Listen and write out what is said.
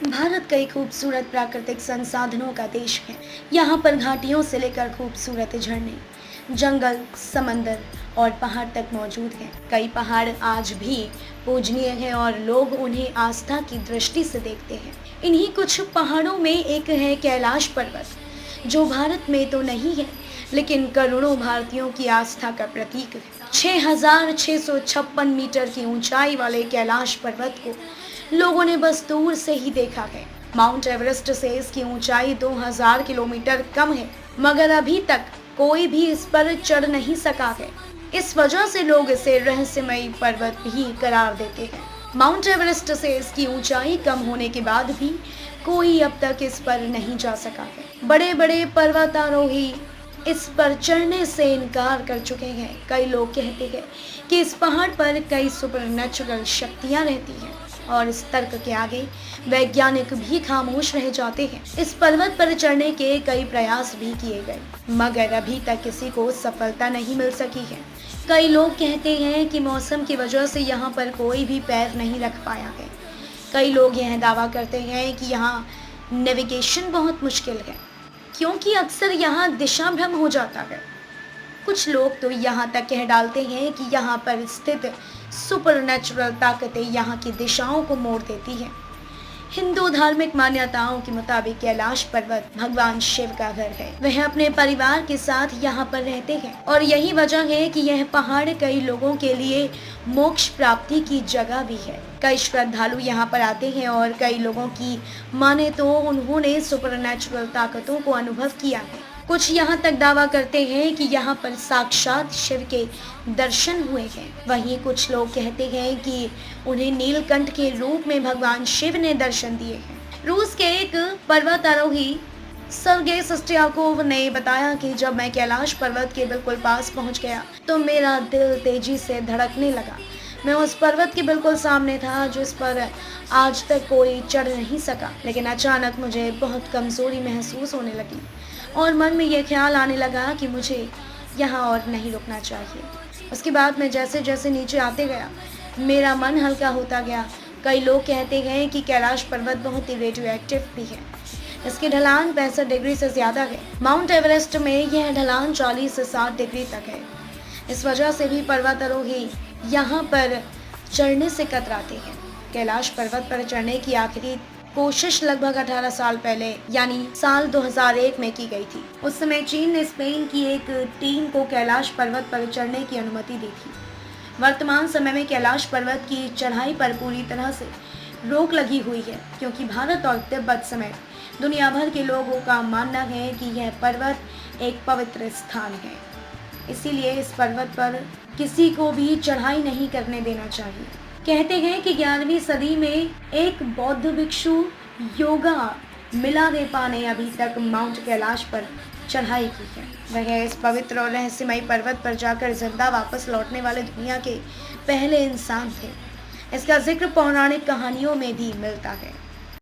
भारत कई खूबसूरत प्राकृतिक संसाधनों का देश है। यहाँ पर घाटियों से लेकर खूबसूरत झरने, जंगल, समंदर और पहाड़ तक मौजूद हैं। कई पहाड़ आज भी पूजनीय हैं और लोग उन्हें आस्था की दृष्टि से देखते हैं। इन्हीं कुछ पहाड़ों में एक है कैलाश पर्वत, जो भारत में तो नहीं है, लेकिन करोड़ों भारतीयों की आस्था का प्रतीक है। 6,656 मीटर की ऊंचाई वाले कैलाश पर्वत को लोगों ने बस दूर से ही देखा है। माउंट एवरेस्ट से इसकी ऊंचाई 2000 किलोमीटर कम है, मगर अभी तक कोई भी इस पर चढ़ नहीं सका है। इस वजह से लोग इसे रहस्यमयी पर्वत भी करार देते हैं। माउंट एवरेस्ट से इसकी ऊंचाई कम होने के बाद भी कोई अब तक इस पर नहीं जा सका है। बड़े बड़े पर्वतारोही इस पर चढ़ने से इनकार कर चुके हैं। कई लोग कहते हैं कि इस पहाड़ पर कई सुपरनैचुरल शक्तियां रहती हैं और इस तर्क के आगे वैज्ञानिक भी खामोश रह जाते हैं। इस पर्वत पर चढ़ने के कई प्रयास भी किए गए, मगर अभी तक किसी को सफलता नहीं मिल सकी है। कई लोग कहते हैं कि मौसम की वजह से यहाँ पर कोई भी पैर नहीं रख पाया है। कई लोग यह दावा करते हैं कि यहाँ नेविगेशन बहुत मुश्किल है, क्योंकि अक्सर यहाँ दिशा भ्रम हो जाता है। कुछ लोग तो यहाँ तक कह डालते हैं कि यहाँ पर स्थित सुपरनैचुरल ताकतें यहाँ की दिशाओं को मोड़ देती हैं। हिंदू धार्मिक मान्यताओं के मुताबिक कैलाश पर्वत भगवान शिव का घर है। वह अपने परिवार के साथ यहाँ पर रहते हैं और यही वजह है कि यह पहाड़ कई लोगों के लिए मोक्ष प्राप्ति की जगह भी है। कई श्रद्धालु यहाँ पर आते हैं और कई लोगों की माने तो उन्होंने सुपरनैचुरल ताकतों को अनुभव किया है। कुछ यहाँ तक दावा करते हैं कि यहाँ पर साक्षात शिव के दर्शन हुए हैं। वहीं कुछ लोग कहते हैं कि उन्हें नीलकंठ के रूप में भगवान शिव ने दर्शन दिए हैं। रूस के एक पर्वतारोही सर्गेई सस्ट्याकोव ने बताया कि जब मैं कैलाश पर्वत के बिल्कुल पास पहुंच गया तो मेरा दिल तेजी से धड़कने लगा। मैं उस पर्वत के बिल्कुल सामने था जिस पर आज तक कोई चढ़ नहीं सका, लेकिन अचानक मुझे बहुत कमजोरी महसूस होने लगी और मन में यह ख्याल आने लगा कि मुझे यहाँ और नहीं रुकना चाहिए। उसके बाद मैं जैसे जैसे नीचे आते गया, मेरा मन हल्का होता गया। कई लोग कहते हैं कि कैलाश पर्वत बहुत ही रेडियो एक्टिव भी है। इसकी ढलान 65 डिग्री से ज़्यादा है। माउंट एवरेस्ट में यह ढलान 40 से 60 डिग्री तक है। इस वजह से भी पर्वतारोही यहाँ पर चढ़ने से कतराते हैं। कैलाश पर्वत पर चढ़ने की आखिरी कोशिश लगभग 18 साल पहले यानी साल 2001 में की गई थी। उस समय चीन ने स्पेन की एक टीम को कैलाश पर्वत पर चढ़ने की अनुमति दी थी। वर्तमान समय में कैलाश पर्वत की चढ़ाई पर पूरी तरह से रोक लगी हुई है, क्योंकि भारत और तिब्बत समेत दुनिया भर के लोगों का मानना है कि यह पर्वत एक पवित्र स्थान है। इसीलिए इस पर्वत पर किसी को भी चढ़ाई नहीं करने देना चाहिए। कहते हैं कि 11वीं सदी में एक बौद्ध भिक्षु योगा मिलारेपा ने अभी तक माउंट कैलाश पर चढ़ाई की है। वह इस पवित्र और रहस्यमयी पर्वत पर जाकर जिंदा वापस लौटने वाले दुनिया के पहले इंसान थे। इसका जिक्र पौराणिक कहानियों में भी मिलता है।